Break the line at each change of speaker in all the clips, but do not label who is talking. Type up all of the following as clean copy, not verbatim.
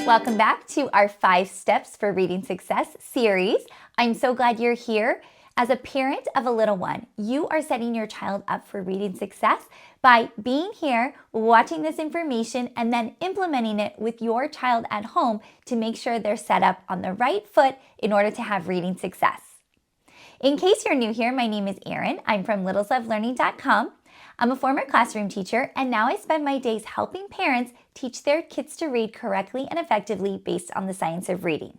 Welcome back to our 5 Steps for Reading Success series. I'm so glad you're here. As a parent of a little one, you are setting your child up for reading success by being here, watching this information, and then implementing it with your child at home to make sure they're set up on the right foot in order to have reading success. In case you're new here, my name is Erin. I'm from littleslovelearning.com. I'm a former classroom teacher, and now I spend my days helping parents teach their kids to read correctly and effectively based on the science of reading.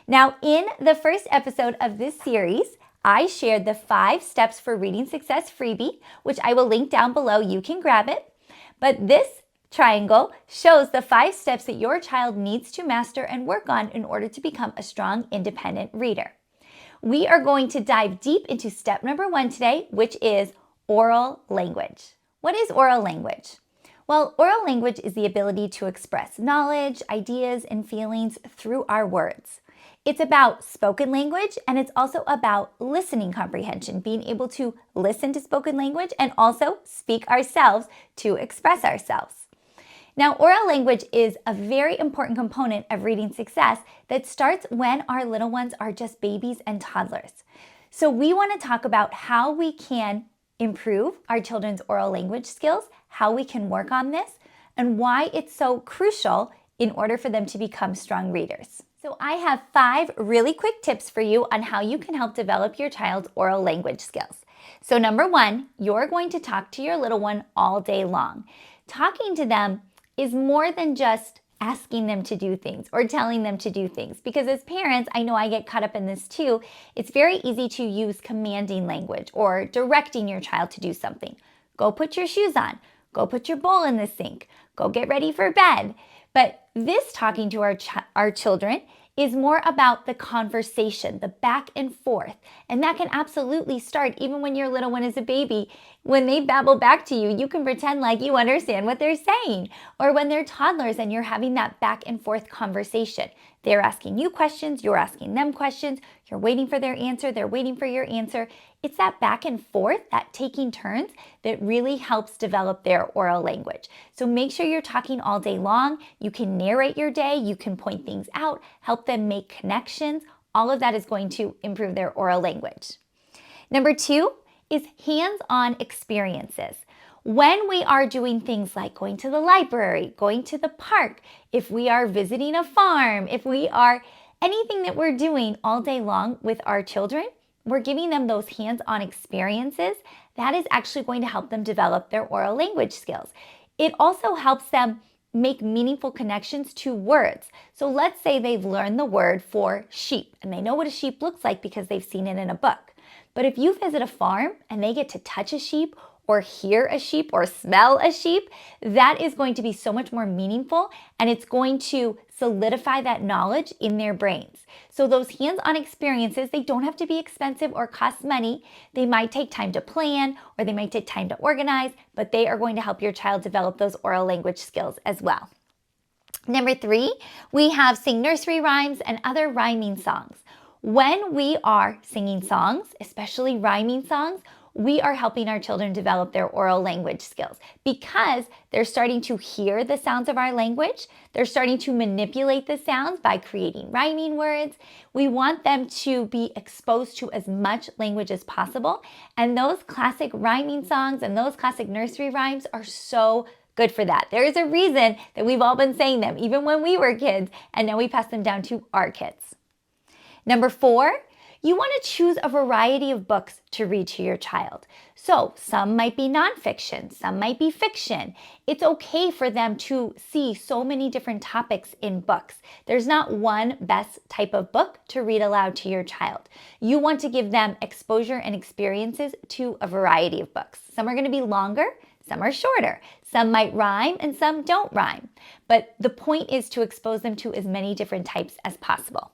Now, in the first episode of this series, I shared the 5 Steps for Reading Success freebie, which I will link down below. You can grab it. But this triangle shows the 5 steps that your child needs to master and work on in order to become a strong, independent reader. We are going to dive deep into step number 1 today, which is oral language. What is oral language? Well, oral language is the ability to express knowledge, ideas, and feelings through our words. It's about spoken language, and it's also about listening comprehension, being able to listen to spoken language and also speak ourselves to express ourselves. Now, oral language is a very important component of reading success that starts when our little ones are just babies and toddlers. So we want to talk about how we can improve our children's oral language skills, how we can work on this, and why it's so crucial in order for them to become strong readers. So I have 5 really quick tips for you on how you can help develop your child's oral language skills. So number 1, you're going to talk to your little one all day long. Talking to them is more than just asking them to do things or telling them to do things. Because as parents, I know I get caught up in this too, it's very easy to use commanding language or directing your child to do something. Go put your shoes on. Go put your bowl in the sink. Go get ready for bed. But this talking to our children is more about the conversation, the back and forth. And that can absolutely start even when your little one is a baby. When they babble back to you, you can pretend like you understand what they're saying. Or when they're toddlers and you're having that back and forth conversation. They're asking you questions, you're asking them questions, you're waiting for their answer, they're waiting for your answer. It's that back and forth, that taking turns, that really helps develop their oral language. So make sure you're talking all day long. You can narrate your day, you can point things out, help them make connections. All of that is going to improve their oral language. Number 2 is hands-on experiences. When we are doing things like going to the library, going to the park, if we are visiting a farm, if we are anything that we're doing all day long with our children, we're giving them those hands-on experiences. That is actually going to help them develop their oral language skills. It also helps them make meaningful connections to words. So let's say they've learned the word for sheep and they know what a sheep looks like because they've seen it in a book. But if you visit a farm and they get to touch a sheep or hear a sheep or smell a sheep, that is going to be so much more meaningful and it's going to solidify that knowledge in their brains. So those hands-on experiences, they don't have to be expensive or cost money. They might take time to plan or they might take time to organize, but they are going to help your child develop those oral language skills as well. Number 3, we have sing nursery rhymes and other rhyming songs. When we are singing songs, especially rhyming songs, we are helping our children develop their oral language skills because they're starting to hear the sounds of our language. They're starting to manipulate the sounds by creating rhyming words. We want them to be exposed to as much language as possible. And those classic rhyming songs and those classic nursery rhymes are so good for that. There is a reason that we've all been saying them, even when we were kids, and now we pass them down to our kids. Number 4, you want to choose a variety of books to read to your child. So some might be nonfiction, some might be fiction. It's okay for them to see so many different topics in books. There's not one best type of book to read aloud to your child. You want to give them exposure and experiences to a variety of books. Some are going to be longer, some are shorter. Some might rhyme and some don't rhyme. But the point is to expose them to as many different types as possible.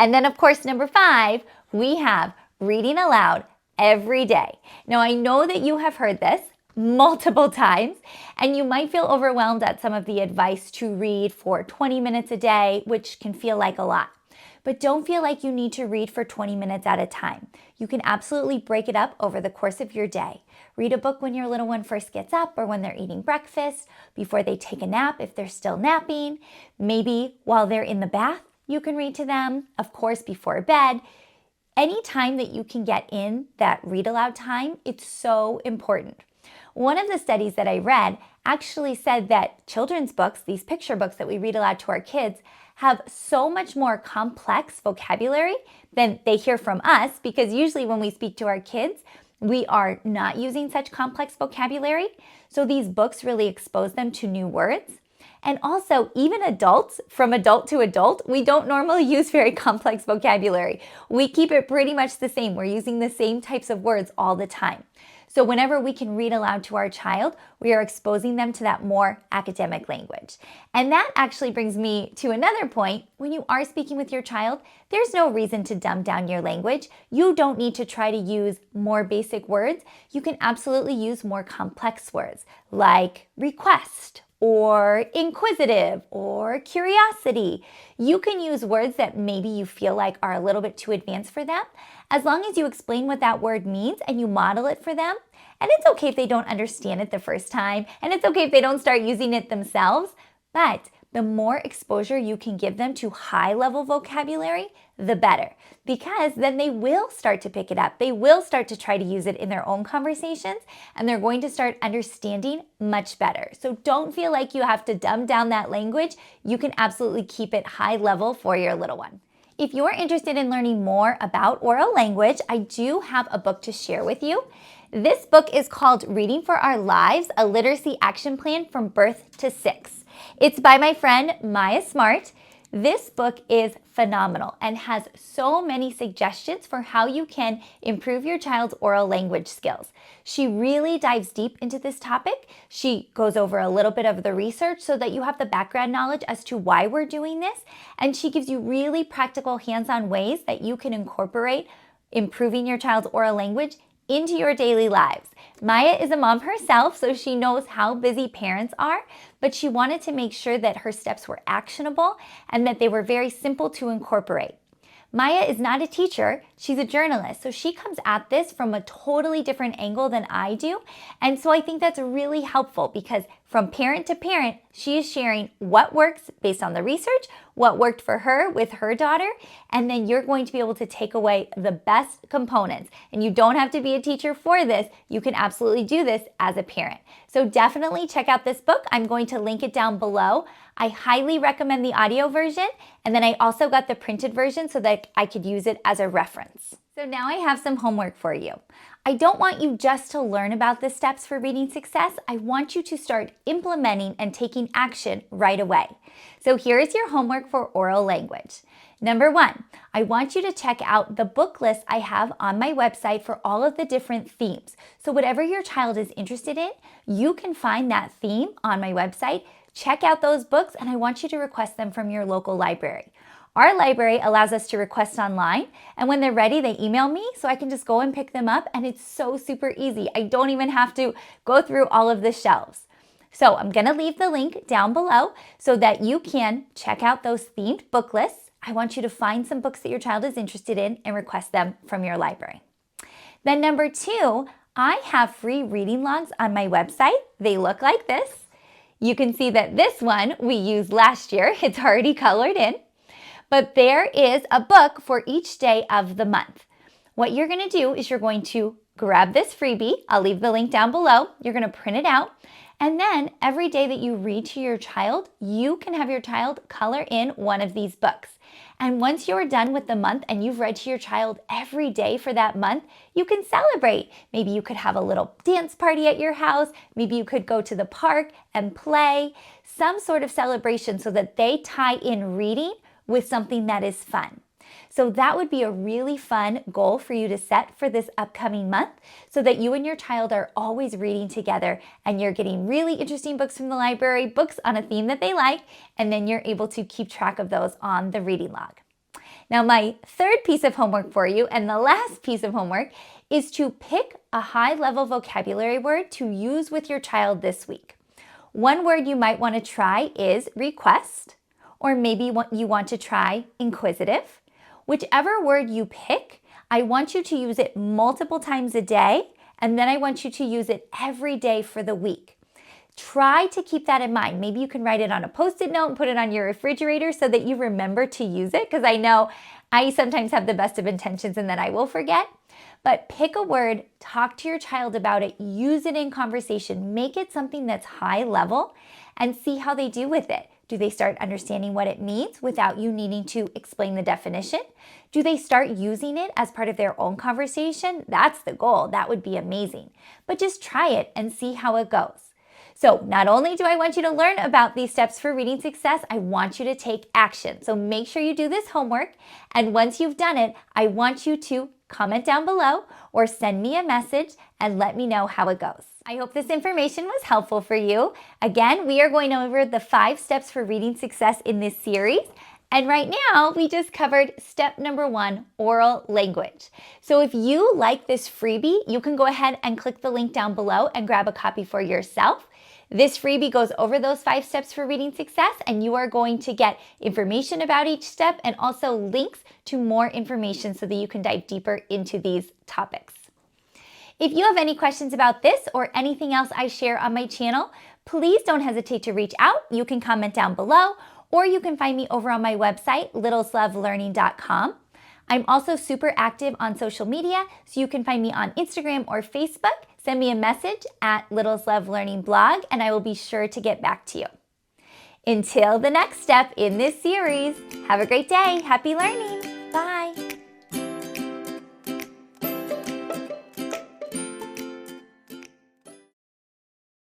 And then, of course, number 5, we have reading aloud every day. Now, I know that you have heard this multiple times, and you might feel overwhelmed at some of the advice to read for 20 minutes a day, which can feel like a lot. But don't feel like you need to read for 20 minutes at a time. You can absolutely break it up over the course of your day. Read a book when your little one first gets up or when they're eating breakfast, before they take a nap if they're still napping. Maybe while they're in the bath, you can read to them. Of course, before bed. Any time that you can get in that read aloud time, it's so important. One of the studies that I read actually said that children's books, these picture books that we read aloud to our kids, have so much more complex vocabulary than they hear from us, because usually when we speak to our kids, we are not using such complex vocabulary. So these books really expose them to new words. And also, even adults, from adult to adult, we don't normally use very complex vocabulary. We keep it pretty much the same. We're using the same types of words all the time. So whenever we can read aloud to our child, we are exposing them to that more academic language. And that actually brings me to another point. When you are speaking with your child, there's no reason to dumb down your language. You don't need to try to use more basic words. You can absolutely use more complex words like request, or inquisitive, or curiosity. You can use words that maybe you feel like are a little bit too advanced for them, as long as you explain what that word means and you model it for them. And it's okay if they don't understand it the first time, and it's okay if they don't start using it themselves, but the more exposure you can give them to high-level vocabulary, the better, because then they will start to pick it up. They will start to try to use it in their own conversations, and they're going to start understanding much better. So don't feel like you have to dumb down that language. You can absolutely keep it high level for your little one. If you're interested in learning more about oral language, I do have a book to share with you. This book is called Reading for Our Lives, a Literacy Action Plan from Birth to 6. It's by my friend Maya Smart. This book is phenomenal and has so many suggestions for how you can improve your child's oral language skills. She really dives deep into this topic. She goes over a little bit of the research so that you have the background knowledge as to why we're doing this. And she gives you really practical hands-on ways that you can incorporate improving your child's oral language into your daily lives. Maya is a mom herself, so she knows how busy parents are, but she wanted to make sure that her steps were actionable and that they were very simple to incorporate. Maya is not a teacher, she's a journalist, so she comes at this from a totally different angle than I do. And so I think that's really helpful, because from parent to parent, she is sharing what works based on the research, what worked for her with her daughter, and then you're going to be able to take away the best components. And you don't have to be a teacher for this. You can absolutely do this as a parent. So definitely check out this book. I'm going to link it down below. I highly recommend the audio version, and then I also got the printed version so that I could use it as a reference. So now I have some homework for you. I don't want you just to learn about the steps for reading success. I want you to start implementing and taking action right away. So here is your homework for oral language. Number 1, I want you to check out the book list I have on my website for all of the different themes. So whatever your child is interested in, you can find that theme on my website. Check out those books, and I want you to request them from your local library. Our library allows us to request online, and when they're ready, they email me, so I can just go and pick them up, and it's so super easy. I don't even have to go through all of the shelves. So I'm gonna leave the link down below so that you can check out those themed book lists. I want you to find some books that your child is interested in and request them from your library. Then number 2, I have free reading logs on my website. They look like this. You can see that this one we used last year. It's already colored in. But there is a book for each day of the month. What you're going to do is you're going to grab this freebie. I'll leave the link down below. You're going to print it out. And then every day that you read to your child, you can have your child color in one of these books. And once you're done with the month and you've read to your child every day for that month, you can celebrate. Maybe you could have a little dance party at your house. Maybe you could go to the park and play. Some sort of celebration so that they tie in reading with something that is fun. So that would be a really fun goal for you to set for this upcoming month, so that you and your child are always reading together and you're getting really interesting books from the library, books on a theme that they like, and then you're able to keep track of those on the reading log. Now, my third piece of homework for you, and the last piece of homework, is to pick a high-level vocabulary word to use with your child this week. One word you might want to try is request, or maybe you want to try inquisitive. Whichever word you pick, I want you to use it multiple times a day and then I want you to use it every day for the week. Try to keep that in mind. Maybe you can write it on a Post-it note and put it on your refrigerator so that you remember to use it, because I know I sometimes have the best of intentions and then I will forget. But pick a word, talk to your child about it, use it in conversation, make it something that's high level, and see how they do with it. Do they start understanding what it means without you needing to explain the definition? Do they start using it as part of their own conversation? That's the goal. That would be amazing. But just try it and see how it goes. So not only do I want you to learn about these steps for reading success, I want you to take action. So make sure you do this homework. And once you've done it, I want you to comment down below or send me a message and let me know how it goes. I hope this information was helpful for you. Again, we are going over the 5 steps for reading success in this series. And right now, we just covered step number 1, oral language. So if you like this freebie, you can go ahead and click the link down below and grab a copy for yourself. This freebie goes over those 5 steps for reading success, and you are going to get information about each step and also links to more information so that you can dive deeper into these topics. If you have any questions about this or anything else I share on my channel, please don't hesitate to reach out. You can comment down below, or you can find me over on my website, littleslovelearning.com. I'm also super active on social media, so you can find me on Instagram or Facebook. Send me a message at Littles Love Learning blog, and I will be sure to get back to you. Until the next step in this series, have a great day. Happy learning.